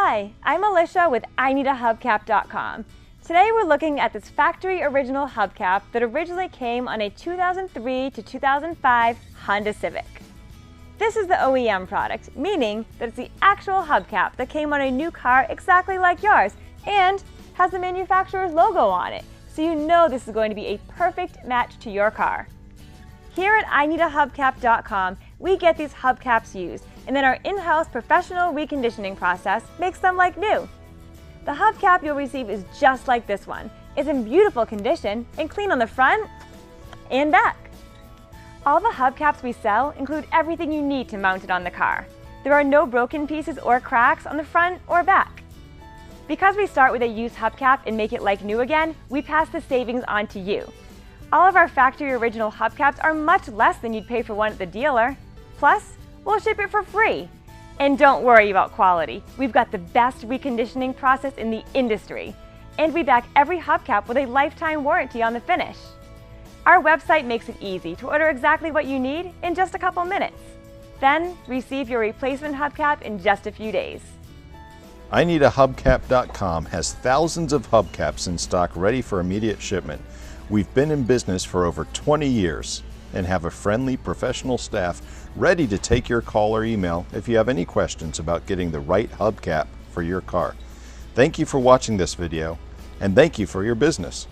Hi, I'm Alicia with IneedAHubcap.com. Today we're looking at this factory original hubcap that originally came on a 2003 to 2005 Honda Civic. This is the OEM product, meaning that it's the actual hubcap that came on a new car exactly like yours and has the manufacturer's logo on it, so you know this is going to be a perfect match to your car. Here at IneedAHubcap.com, we get these hubcaps used, and then our in-house professional reconditioning process makes them like new. The hubcap you'll receive is just like this one. It's in beautiful condition and clean on the front and back. All the hubcaps we sell include everything you need to mount it on the car. There are no broken pieces or cracks on the front or back. Because we start with a used hubcap and make it like new again, we pass the savings on to you. All of our factory original hubcaps are much less than you'd pay for one at the dealer. Plus, we'll ship it for free. And don't worry about quality. We've got the best reconditioning process in the industry. And we back every hubcap with a lifetime warranty on the finish. Our website makes it easy to order exactly what you need in just a couple minutes. Then, receive your replacement hubcap in just a few days. IneedAHubcap.com has thousands of hubcaps in stock ready for immediate shipment. We've been in business for over 20 years and have a friendly professional staff ready to take your call or email if you have any questions about getting the right hubcap for your car. Thank you for watching this video, and thank you for your business.